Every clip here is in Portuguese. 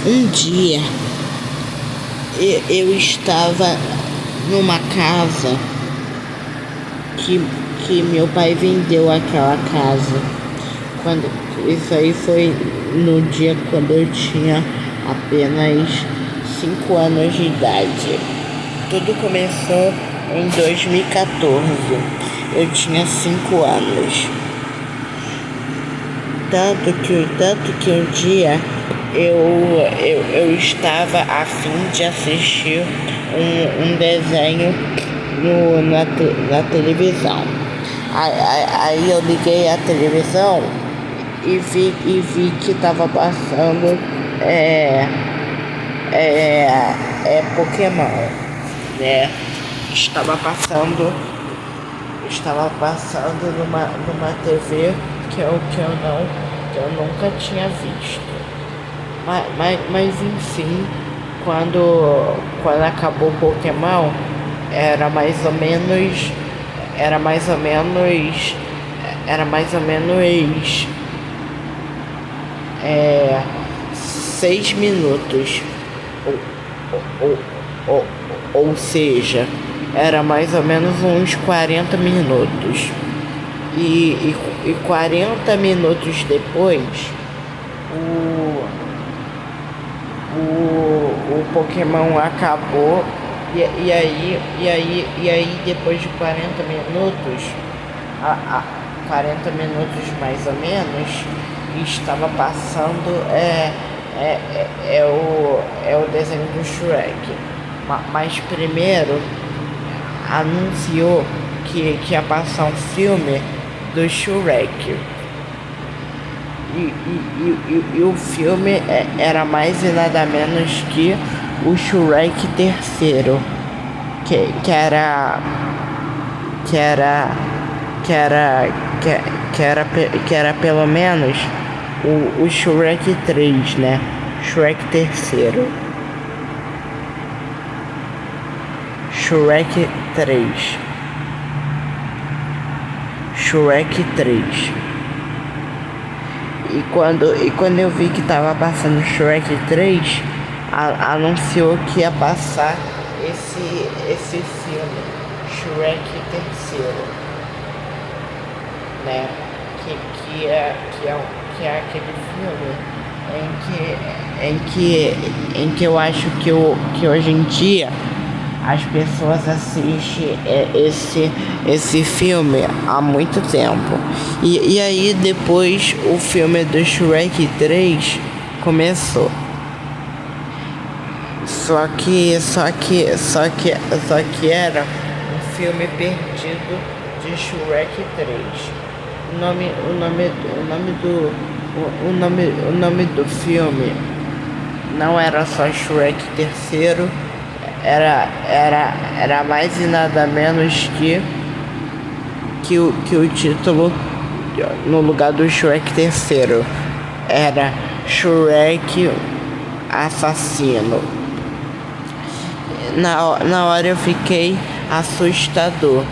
Um dia eu estava numa casa que meu pai vendeu aquela casa. Isso aí foi no dia quando eu tinha apenas 5 anos de idade. Tudo começou em 2014. Eu tinha 5 anos. Tanto que um dia eu estava a fim de assistir um desenho na televisão. Aí eu liguei a televisão e vi que estava passando Pokémon, né? Estava passando numa TV que eu nunca tinha visto. Mas enfim, quando acabou o Pokémon, era mais ou menos 6 minutos, ou seja, era mais ou menos uns 40 minutos. E 40 minutos depois, o Pokémon acabou. E aí depois de 40 minutos, 40 minutos mais ou menos, estava passando o desenho do Shrek. Mas primeiro anunciou que ia passar um filme do Shrek. E o filme era mais e nada menos que o Shrek terceiro, que era pelo menos o Shrek 3, né? Shrek terceiro. Shrek 3. Shrek 3. E quando eu vi que tava passando Shrek 3, anunciou que ia passar esse filme, Shrek terceiro, né? Que é aquele filme em que eu acho que hoje em dia as pessoas assistem esse filme há muito tempo. E aí depois o filme do Shrek 3 começou. Só que era um filme perdido de Shrek 3. O nome do filme não era só Shrek terceiro, era mais e nada menos que o título no lugar do Shrek terceiro era Shrek Assassino. Na hora eu fiquei assustador,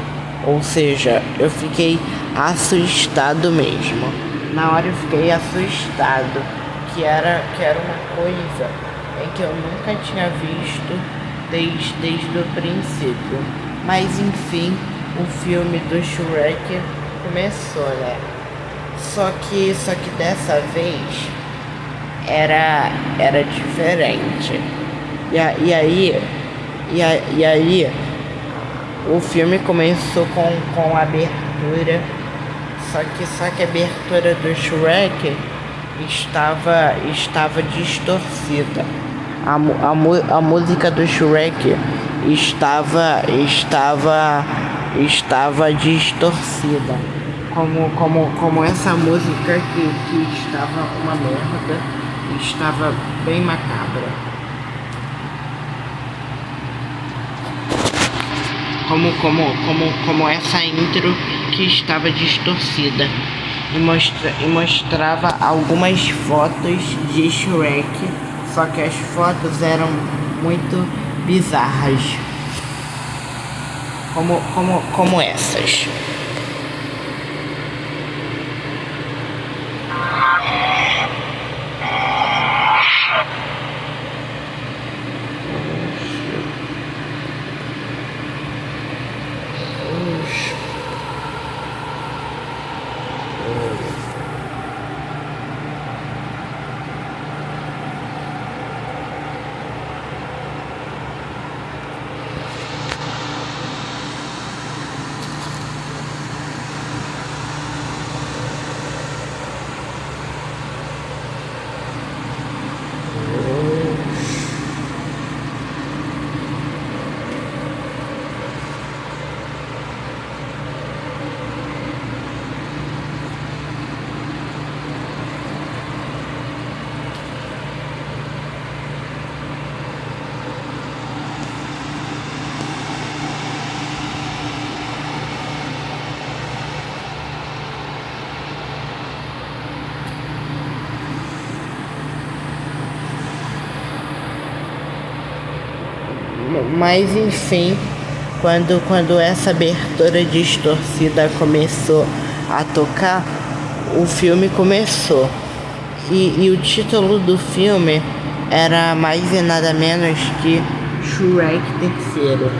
ou seja, eu fiquei assustado mesmo. Na hora eu fiquei assustado, que era uma coisa em que eu nunca tinha visto desde o princípio. Mas enfim, o filme do Shrek começou, né? Só que dessa vez era diferente. E aí o filme começou com a abertura, só que a abertura do Shrek estava distorcida. A música do Shrek estava distorcida. Como essa música que estava uma merda, estava bem macabra. Como essa intro que estava distorcida e mostrava algumas fotos de Shrek, só que as fotos eram muito bizarras, como essas. Mas enfim, quando essa abertura distorcida começou a tocar, o filme começou. E o título do filme era mais e nada menos que Shrek terceiro.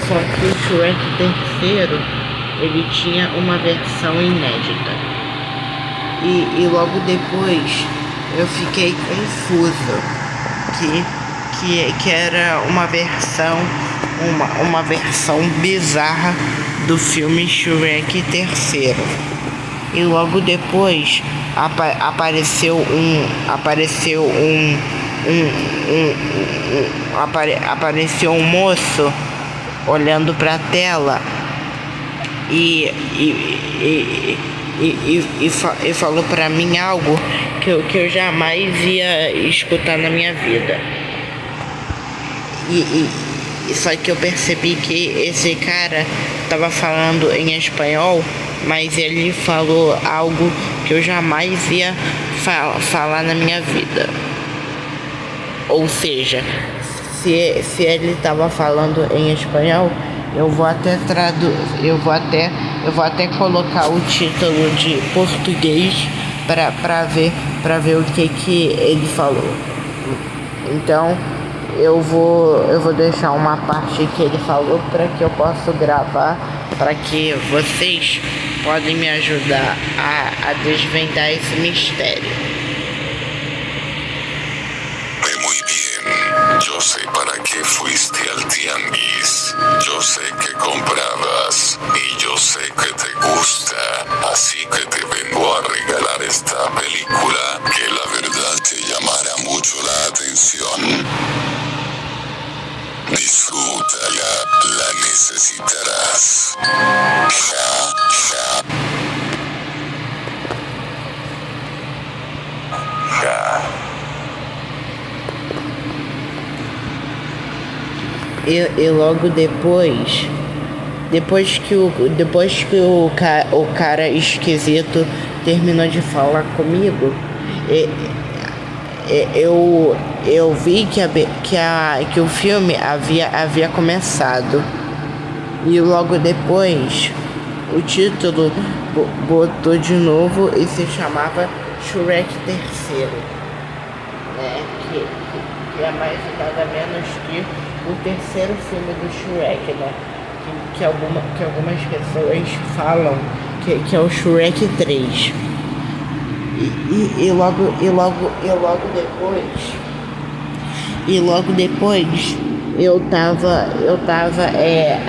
Só que o Shrek terceiro, ele tinha uma versão inédita. E logo depois eu fiquei confuso que era uma versão bizarra do filme Shrek terceiro. E logo depois apareceu um moço olhando para a tela e falou para mim algo que eu jamais ia escutar na minha vida. Só que eu percebi que esse cara estava falando em espanhol, mas ele falou algo que eu jamais ia falar na minha vida. Ou seja, se ele estava falando em espanhol, eu vou até colocar o título de português para ver o que ele falou. Então eu vou deixar uma parte que ele falou para que eu possa gravar, para que vocês podem me ajudar a desvendar esse mistério. Muy bien. Yo sé para qué fuiste al tianguis. Yo sé que comprabas y yo sé que te gusta. Así que te vengo a regalar esta película que la verdad te llamará mucho la atención. Disfrútala, la necesitarás. Ja, ja. Ja. E logo depois que o cara esquisito terminou de falar comigo, eu vi que o filme havia começado. E logo depois o título botou de novo e se chamava Shrek terceiro, né? Que é mais nada menos que o terceiro filme do Shrek, né? Que algumas pessoas falam que é o Shrek 3. E logo depois eu tava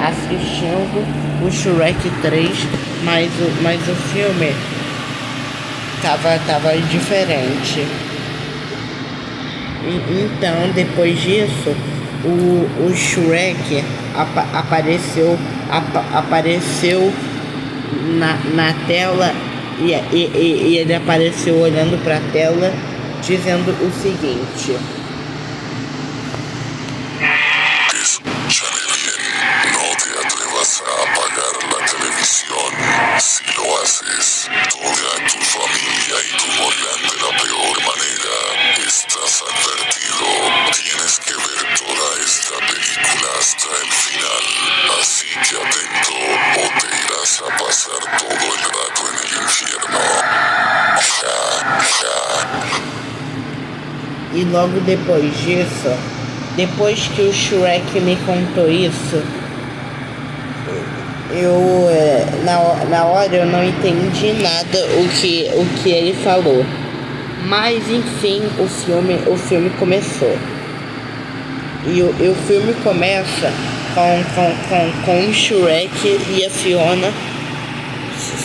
assistindo o Shrek 3, mas o filme tava diferente. Então depois disso o Shrek apareceu na tela e ele apareceu olhando para a tela dizendo o seguinte: Escúchame bien, no te atrevas a apagar la televisión. Si lo haces, toda tu familia y tú morirán de la peor manera. Estás advertido. Tienes que ver toda esta película hasta el final. Así que atento o te irás a pasar todo el rato en el infierno. Ja, ja. E logo depois disso, depois que o Shrek me contou isso, eu na hora eu não entendi nada o que ele falou. Mas enfim, o filme começou. E o filme começa com o Shrek e a Fiona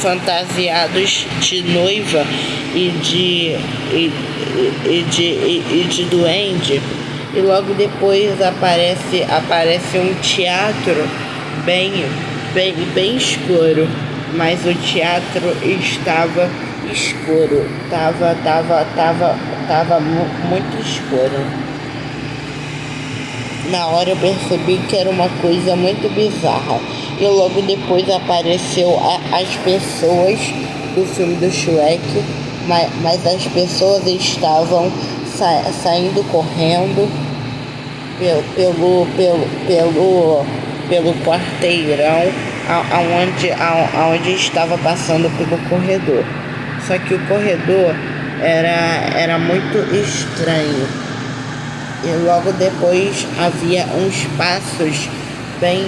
fantasiados de noiva e de duende. E logo depois aparece um teatro bem escuro, mas o teatro estava escuro, tava muito escuro. Na hora eu percebi que era uma coisa muito bizarra. E logo depois apareceu as pessoas do filme do Shrek, mas as pessoas estavam saindo correndo pelo quarteirão aonde estava passando pelo corredor. Só que o corredor era muito estranho. E logo depois havia uns passos bem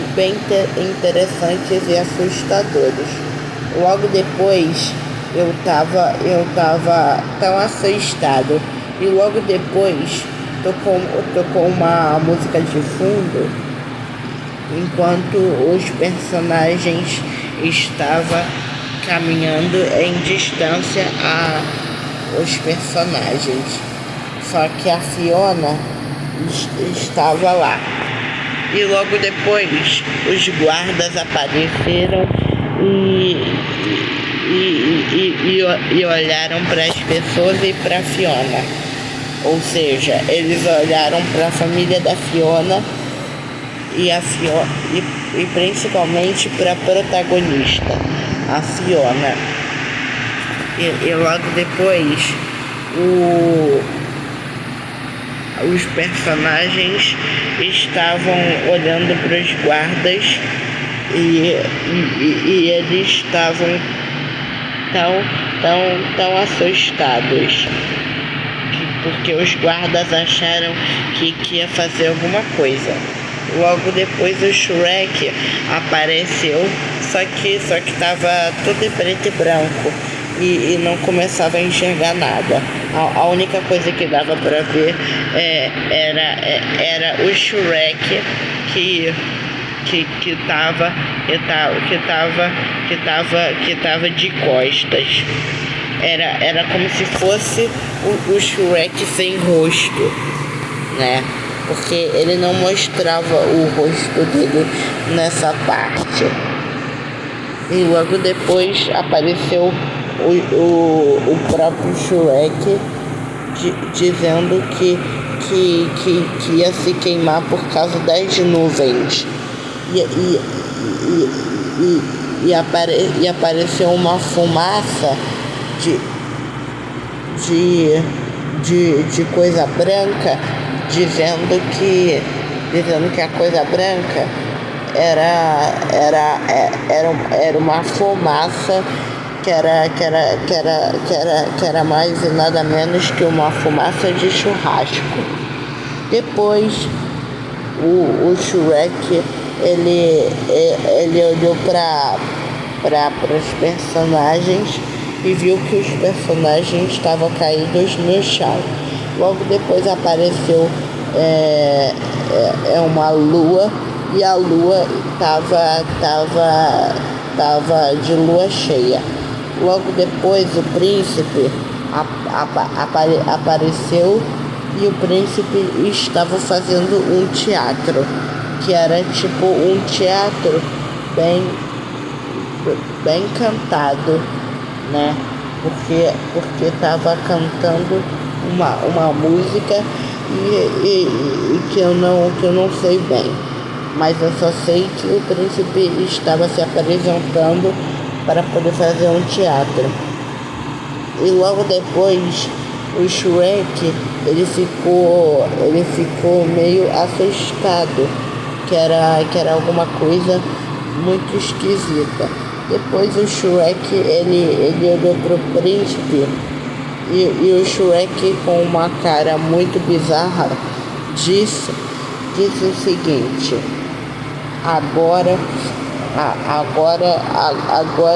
interessantes e assustadores. Logo depois eu tava tão assustado. E logo depois tocou uma música de fundo enquanto os personagens estavam caminhando em distância aos personagens. Só que a Fiona estava lá. E logo depois os guardas apareceram e olharam para as pessoas e para a Fiona. Ou seja, eles olharam para a família da Fiona e principalmente para a protagonista, a Fiona. E logo depois os personagens estavam olhando para os guardas e eles estavam tão assustados porque os guardas acharam que ia fazer alguma coisa. Logo depois o Shrek apareceu, só que tava tudo em preto e branco e não começava a enxergar nada. A única coisa que dava para ver era o Shrek que tava de costas. Era como se fosse o Shrek sem rosto, né? Porque ele não mostrava o rosto dele nessa parte. E logo depois apareceu o próprio Shrek dizendo que ia se queimar por causa das nuvens. E apareceu uma fumaça de coisa branca, dizendo que a coisa branca era uma fumaça que era mais e nada menos que uma fumaça de churrasco. Depois o Shrek ele olhou para os personagens e viu que os personagens estavam caídos no chão. Logo depois apareceu uma lua, e a lua tava de lua cheia. Logo depois o príncipe apareceu e o príncipe estava fazendo um teatro, que era tipo um teatro bem cantado, né? Porque estava cantando uma música e que eu não sei bem, mas eu só sei que o príncipe estava se apresentando para poder fazer um teatro. E logo depois o Shrek ele ficou meio assustado, que era alguma coisa muito esquisita. Depois o Shrek ele olhou pro príncipe e o Shrek, com uma cara muito bizarra, disse o seguinte: agora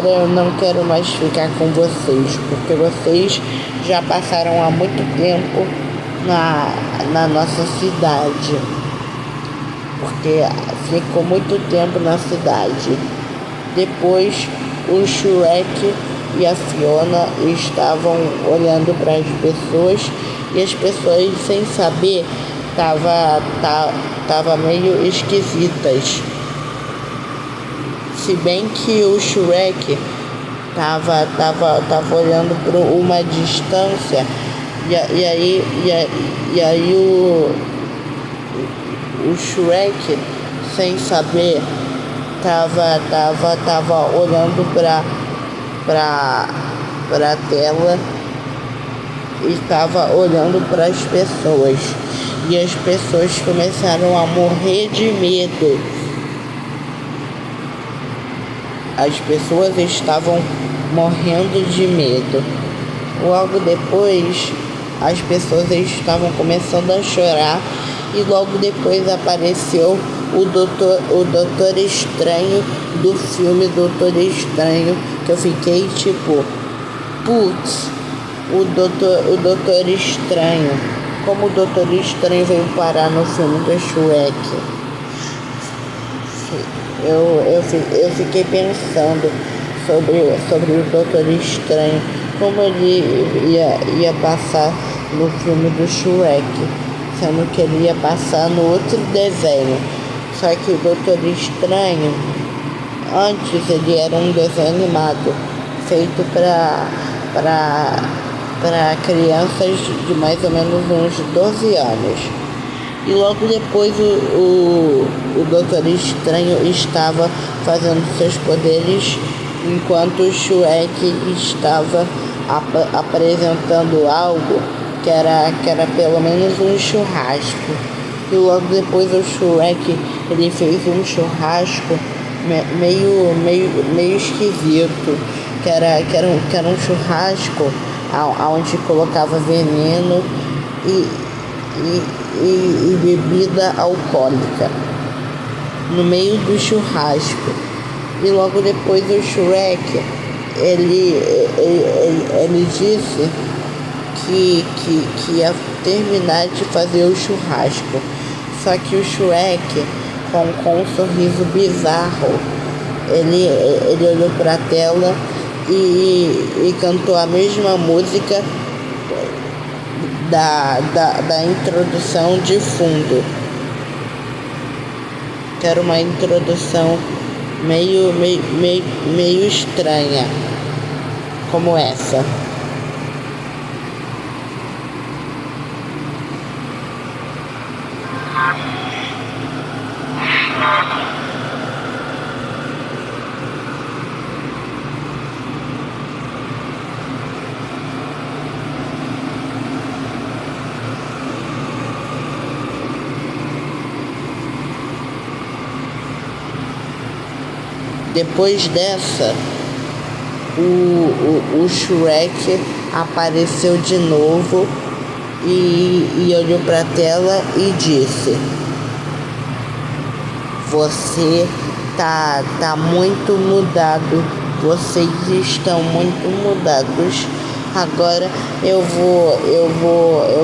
eu não quero mais ficar com vocês, porque vocês já passaram há muito tempo na nossa cidade, porque ficou muito tempo na cidade. Depois o Shrek e a Fiona estavam olhando para as pessoas, e as pessoas, sem saber, tava meio esquisitas. Se bem que o Shrek tava olhando por uma distância, e aí o Shrek, sem saber, tava olhando pra tela e estava olhando para as pessoas. e as pessoas começaram a morrer de medo. As pessoas estavam morrendo de medo. Logo depois, as pessoas estavam começando a chorar e logo depois apareceu o Doutor Estranho do filme Doutor Estranho, que eu fiquei tipo, putz, o Doutor Estranho. Como o Doutor Estranho veio parar no filme do Shrek? Eu fiquei pensando sobre o Doutor Estranho, como ele ia passar no filme do Shrek, sendo que ele ia passar no outro desenho. Só que o Doutor Estranho, antes ele era um desenho animado, feito para crianças de mais ou menos uns 12 anos. E logo depois o Doutor Estranho estava fazendo seus poderes enquanto o Shrek estava apresentando algo que era pelo menos um churrasco. E logo depois o Shrek ele fez um churrasco meio esquisito, que era um churrasco onde colocava veneno e bebida alcoólica no meio do churrasco. E logo depois o Shrek ele disse que ia terminar de fazer o churrasco. Só que o Shrek, com um sorriso bizarro, ele olhou para a tela e cantou a mesma música da introdução de fundo, que era uma introdução meio estranha, como essa. Depois dessa, o Shrek apareceu de novo e olhou para a tela e disse: "Você tá muito mudado. Vocês estão muito mudados. Agora eu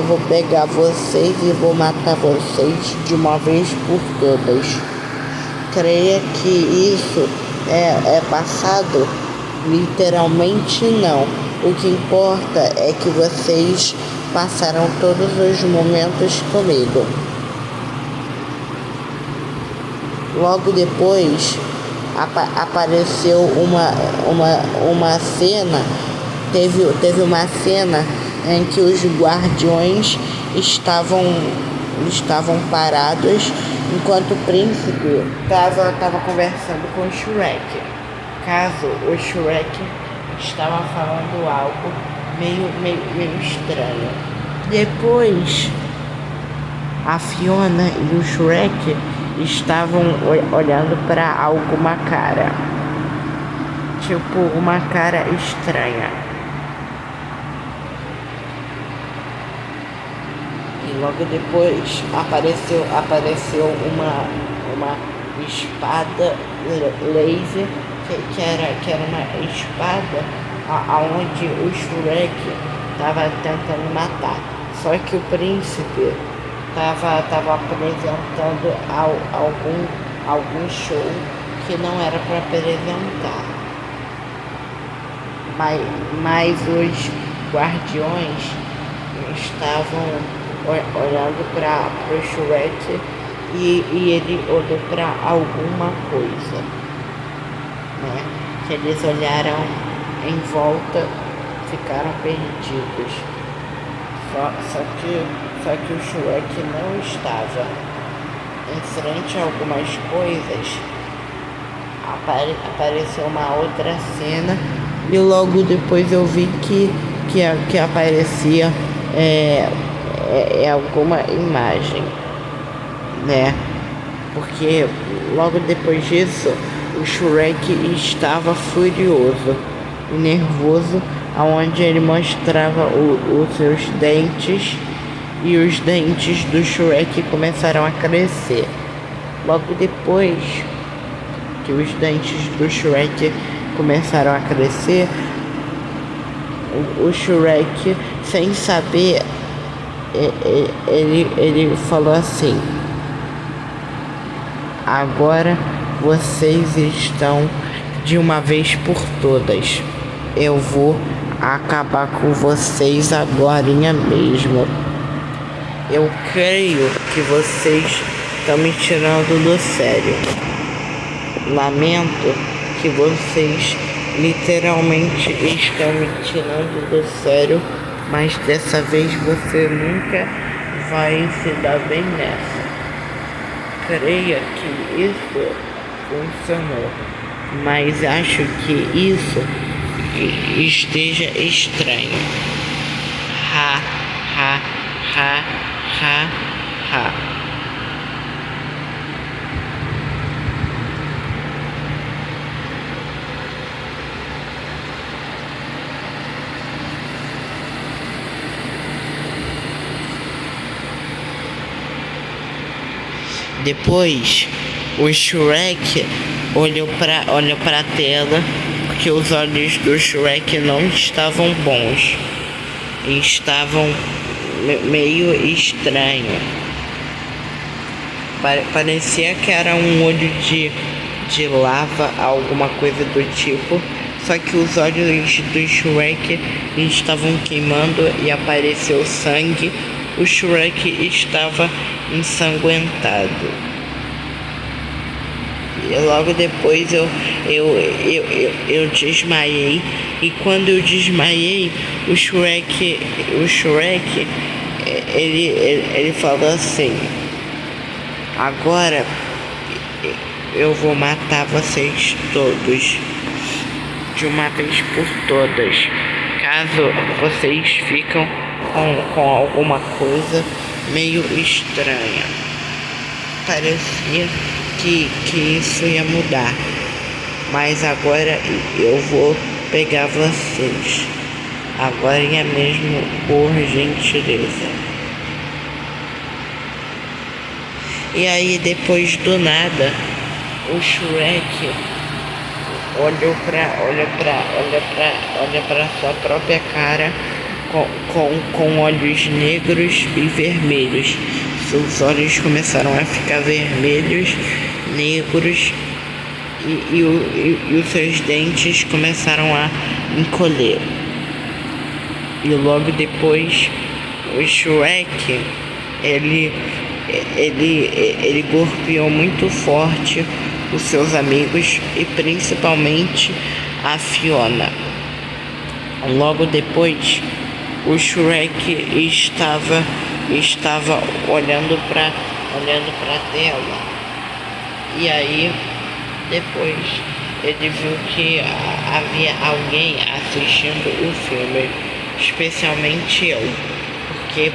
vou pegar vocês e vou matar vocês de uma vez por todas." Creia que isso é passado? Literalmente não. O que importa é que vocês passaram todos os momentos comigo. Logo depois apareceu uma cena. Teve uma cena em que os guardiões estavam parados enquanto o príncipe estava conversando com o Shrek. Caso o Shrek estava falando algo meio estranho. Depois, a Fiona e o Shrek estavam olhando para alguma cara, tipo uma cara estranha. Logo depois apareceu uma espada laser que era uma espada aonde o Shrek estava tentando matar. Só que o príncipe estava apresentando algum show que não era para apresentar. Mas os guardiões estavam olhando para o Shrek e ele olhou para alguma coisa, né? Que eles olharam em volta, ficaram perdidos. Só que o Shrek não estava. Em frente a algumas coisas, apareceu uma outra cena e logo depois eu vi que aparecia é alguma imagem, né? Porque logo depois disso, o Shrek estava furioso e nervoso, aonde ele mostrava os seus dentes, e os dentes do Shrek começaram a crescer. Logo depois que os dentes do Shrek começaram a crescer, o Shrek, sem saber, ele falou assim: agora vocês estão de uma vez por todas. Eu vou acabar com vocês agorinha mesmo. Eu creio que vocês estão me tirando do sério. Lamento que vocês literalmente estão me tirando do sério, mas dessa vez você nunca vai se dar bem nessa. Creia que isso funcionou, mas acho que isso esteja estranho. Ha, ha, ha, ha, ha. Depois, o Shrek olhou para a tela, porque os olhos do Shrek não estavam bons, estavam meio estranho. Parecia que era um olho de lava, alguma coisa do tipo. Só que os olhos do Shrek estavam queimando e apareceu sangue. O Shrek estava ensanguentado. E logo depois eu desmaiei. E quando eu desmaiei, o Shrek ele falou assim: agora eu vou matar vocês todos de uma vez por todas. Caso vocês ficam com alguma coisa meio estranha. Parecia que isso ia mudar, mas agora eu vou pegar vocês. Agora é mesmo, por gentileza. E aí depois do nada, o Shrek olha para sua própria cara com olhos negros e vermelhos. Seus olhos começaram a ficar vermelhos, negros, e os seus dentes começaram a encolher. E logo depois, o Shrek ele golpeou muito forte os seus amigos e principalmente a Fiona. Logo depois, o Shrek estava olhando para a tela. E aí depois ele viu que havia alguém assistindo o filme, especialmente eu. Porque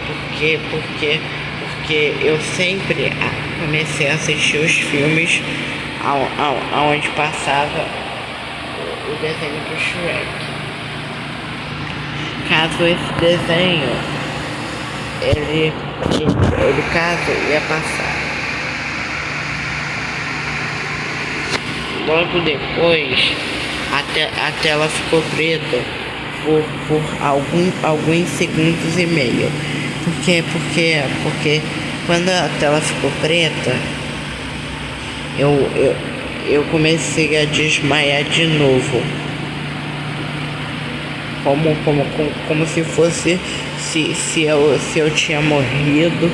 eu sempre comecei a assistir os filmes aonde passava o desenho do Shrek. Caso esse desenho caso ia passar. Logo depois a tela ficou preta por alguns segundos e meio. Porque quando a tela ficou preta, eu comecei a desmaiar de novo. Como se fosse se eu tinha morrido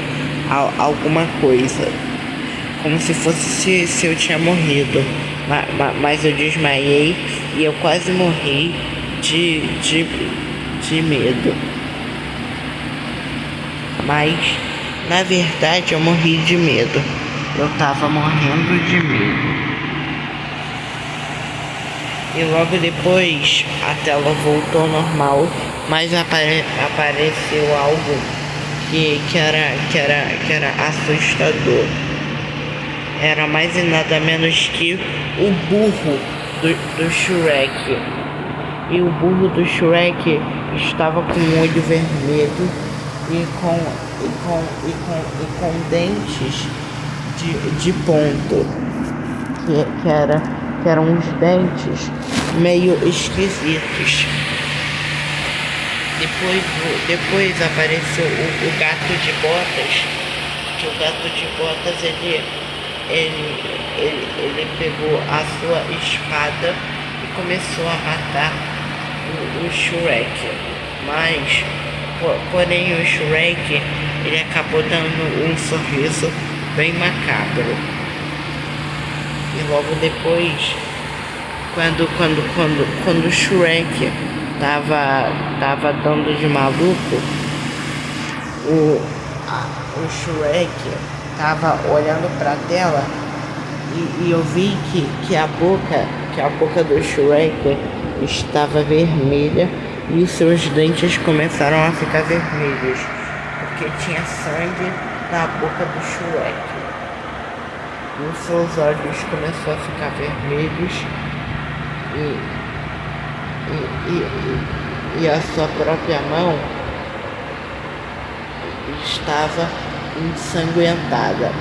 alguma coisa. Como se fosse se eu tinha morrido. Mas eu desmaiei e eu quase morri de medo. Mas na verdade eu morri de medo. Eu tava morrendo de medo. E logo depois a tela voltou ao normal, mas apareceu algo que era assustador. Era mais e nada menos que o burro do Shrek. E o burro do Shrek estava com o olho vermelho e com dentes de ponto, que eram uns dentes meio esquisitos. Depois apareceu o gato de botas, que o gato de botas ele pegou a sua espada e começou a matar o Shrek. Mas, porém, o Shrek ele acabou dando um sorriso bem macabro. E logo depois, quando o Shrek tava dando de maluco, o Shrek tava olhando pra tela e eu vi que a boca do Shrek estava vermelha e os seus dentes começaram a ficar vermelhos, porque tinha sangue na boca do Shrek. E os seus olhos começaram a ficar vermelhos e a sua própria mão estava ensanguentada.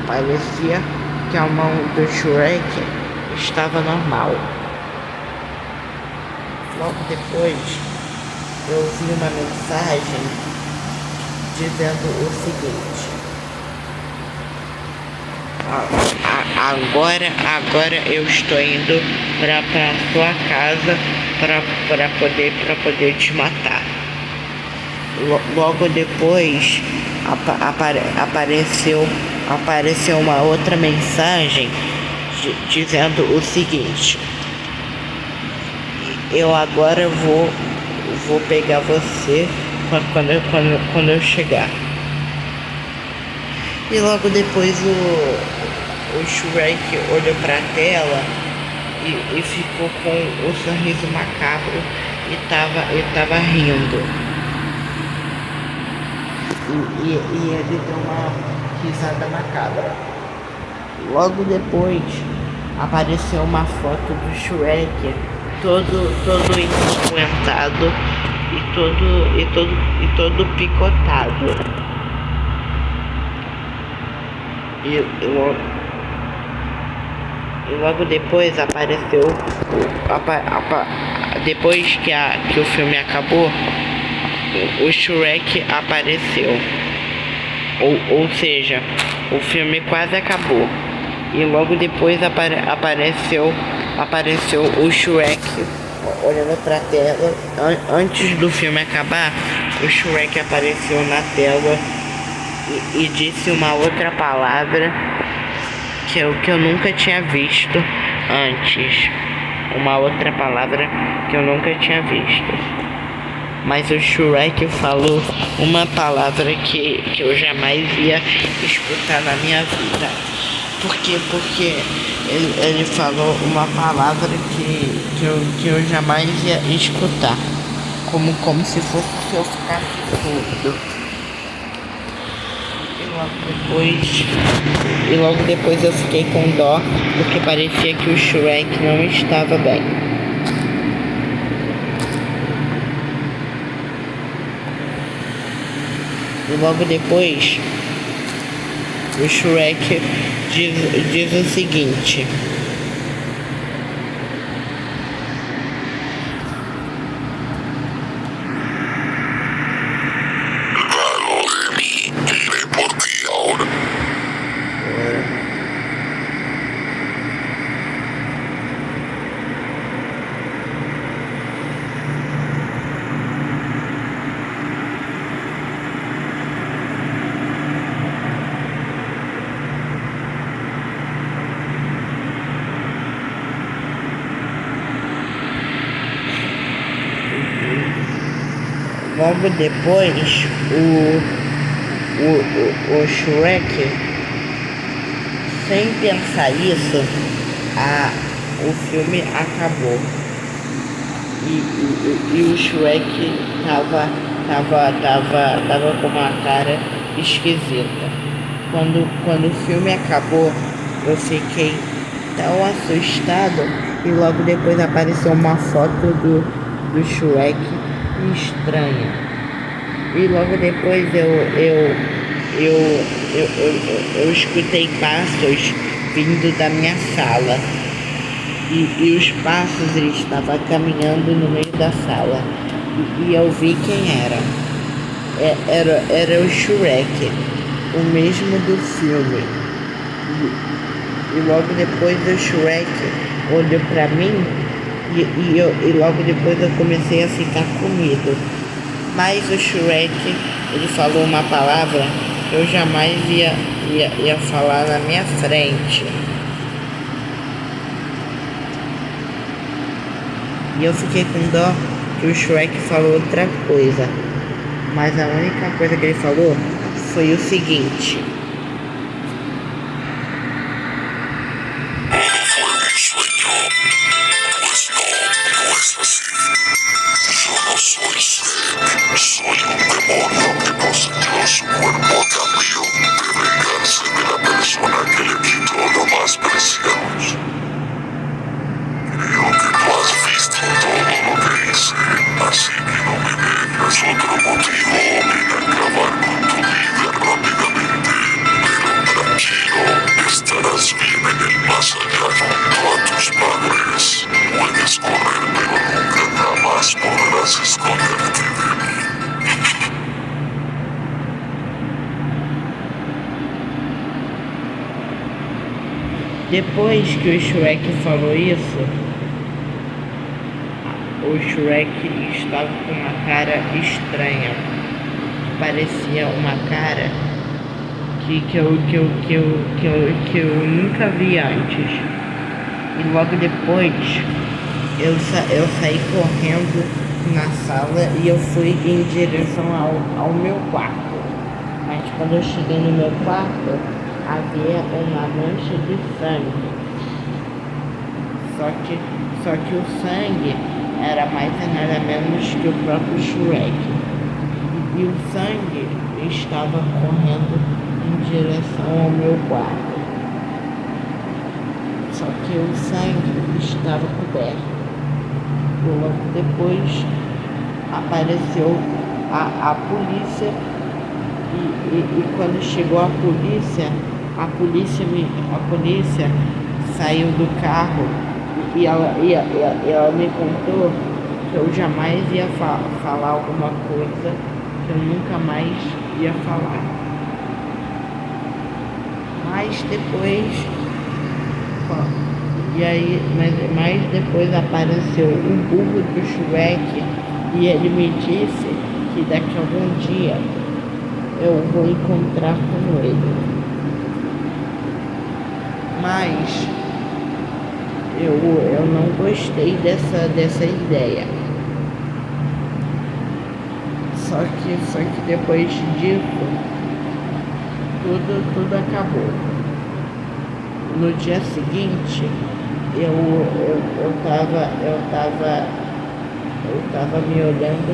Parecia que a mão do Shrek estava normal. Logo depois, eu vi uma mensagem dizendo o seguinte: agora eu estou indo para sua casa para poder te matar. Logo depois apareceu uma outra mensagem dizendo o seguinte: eu agora vou pegar você quando eu chegar. E logo depois o Shrek olhou pra tela e ficou com o sorriso macabro e tava rindo. E ele deu uma risada macabra. Logo depois apareceu uma foto do Shrek todo ensanguentado e todo picotado. E logo depois apareceu, depois que o filme acabou, o Shrek apareceu. Ou seja, o filme quase acabou. E logo depois apareceu o Shrek olhando pra tela. Antes do filme acabar, o Shrek apareceu na tela e disse uma outra palavra que eu nunca tinha visto antes. Uma outra palavra que eu nunca tinha visto. Mas o Shrek falou uma palavra que eu jamais ia escutar na minha vida. Por quê? Porque ele falou uma palavra que eu jamais ia escutar. Como se fosse se eu ficasse surdo. E logo depois eu fiquei com dó, porque parecia que o Shrek não estava bem. E logo depois o Shrek diz o seguinte: logo depois o Shrek, sem pensar isso, o filme acabou. E o Shrek tava com uma cara esquisita. Quando o filme acabou, eu fiquei tão assustado e logo depois apareceu uma foto do Shrek estranha. E logo depois eu escutei passos vindo da minha sala. E os passos, ele estava caminhando no meio da sala. E eu vi quem era. Era o Shrek, o mesmo do filme. E logo depois o Shrek olhou pra mim e logo depois eu comecei a ficar com medo. Mas o Shrek, ele falou uma palavra que eu jamais ia falar na minha frente. E eu fiquei com dó que o Shrek falou outra coisa. Mas a única coisa que ele falou foi o seguinte: soy un demonio que poseyó su cuerpo a cambio de vengarse de la persona que le quitó lo más preciado. Creo que tú has visto todo lo que hice, así que no me dejas otro motivo en acabar con tu vida rápidamente. Pero tranquilo, estarás bien en el más allá junto a tus padres. Puedes correr, pero nunca jamás podrás esconderte de mí. depois que o Shrek falou isso, o Shrek estava com uma cara estranha. Parecia uma cara que eu nunca vi antes. E logo depois eu saí correndo na sala e eu fui em direção ao meu quarto. Mas quando eu cheguei no meu quarto, havia uma mancha de sangue. Só que o sangue era mais e nada menos que o próprio Shrek. E o sangue estava correndo em direção ao meu quarto. Só que o sangue estava coberto. E logo depois apareceu a polícia. E quando chegou a polícia saiu do carro e ela me contou que eu jamais ia falar alguma coisa que eu nunca mais ia falar. Mas depois, mas depois apareceu o burro do Shrek e ele me disse que daqui a algum dia eu vou encontrar com ele. Mas eu não gostei dessa ideia. Só que depois disso tudo acabou. No dia seguinte eu tava me olhando.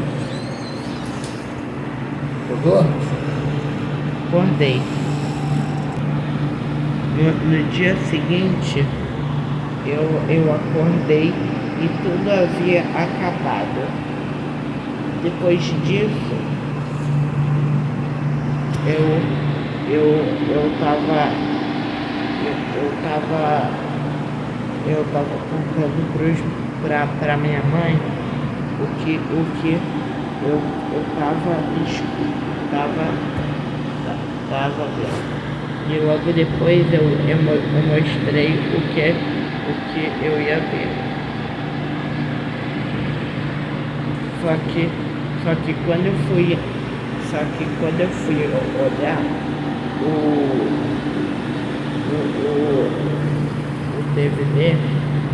Acordou? Acordei. No dia seguinte, eu acordei e tudo havia acabado. Depois disso, eu tava contando pra minha mãe o que eu tava vendo. E logo depois eu mostrei o que eu ia ver. Só que quando eu fui olhar o DVD,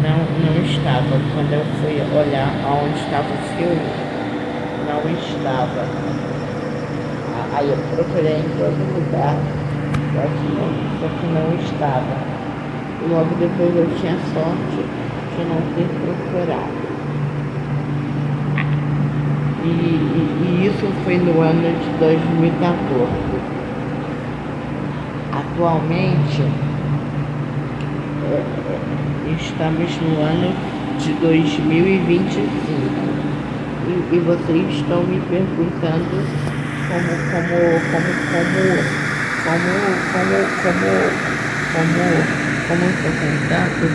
não estava. Quando eu fui olhar onde estava o filme, não estava. Aí eu procurei em todo lugar. Só que não estava. E logo depois eu tinha sorte de não ter procurado. E isso foi no ano de 2014. Atualmente, estamos no ano de 2025 e vocês estão me perguntando como eu estou contando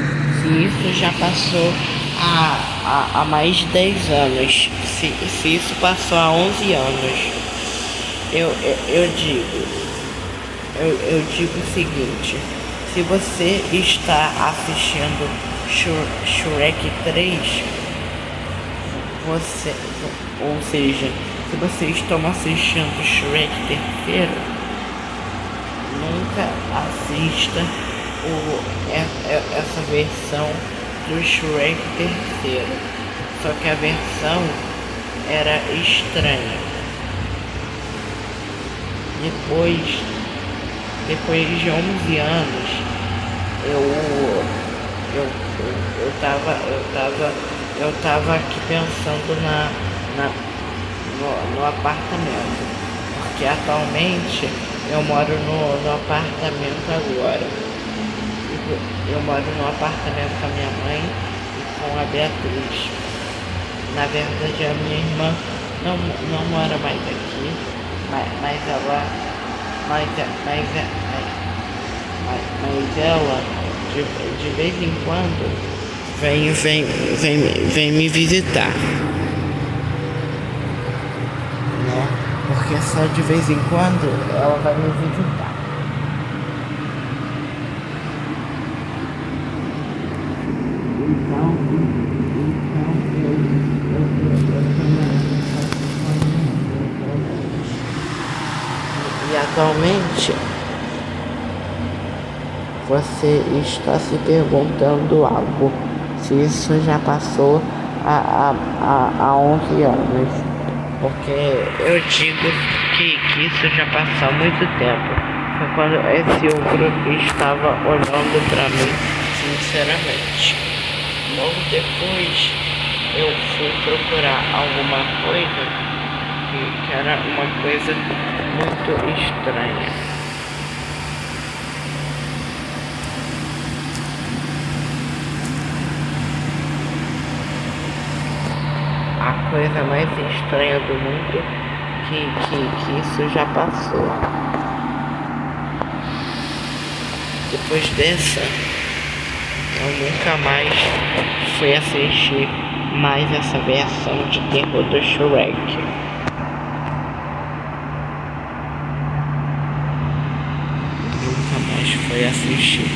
se isso já passou há mais de 10 anos, se isso passou há 11 anos. Eu digo o seguinte: se você está assistindo Shrek 3, ou seja, se vocês estão assistindo Shrek 3, nunca assista essa versão do Shrek 3, só que a versão era estranha. Depois de 11 anos, eu tava aqui pensando no apartamento, porque atualmente eu moro no apartamento agora. Eu moro no apartamento com a minha mãe e com a Beatriz. Na verdade, a minha irmã não mora mais aqui, mas ela de vez em quando vem me visitar, né? Porque só de vez em quando ela vai me visitar. Então e atualmente você está se perguntando algo, se isso já passou há 11 anos, porque eu digo que isso já passou há muito tempo. Foi quando esse ogro estava olhando para mim sinceramente. Logo depois eu fui procurar alguma coisa que era uma coisa muito estranha. A coisa mais estranha do mundo que isso já passou. Depois dessa, eu nunca mais fui assistir mais essa versão de terror do Shrek. Nunca mais fui assistir.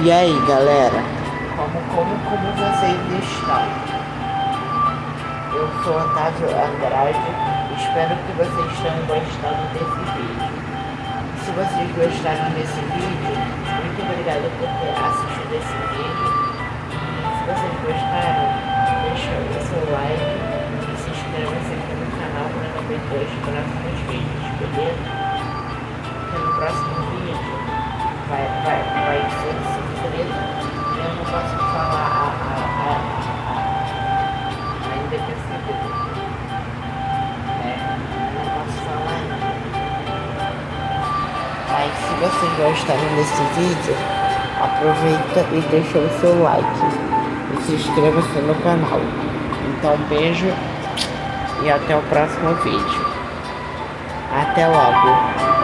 E aí, galera? Como vocês estão? Eu sou Otávio Andrade, espero que vocês tenham gostado desse vídeo. Se vocês gostaram desse vídeo, muito obrigado por ter assistido esse vídeo. Se vocês gostaram, deixa o seu like e se inscreva-se aqui no canal para não perder os próximos vídeos, beleza? Porque no próximo vídeo vai ser surpresa. Eu não posso falar ainda que esse vídeo. Não posso falar ainda. Mas se vocês gostaram desse vídeo, aproveita e deixa o seu like. E se inscreva-se no canal. Então beijo e até o próximo vídeo. Até logo.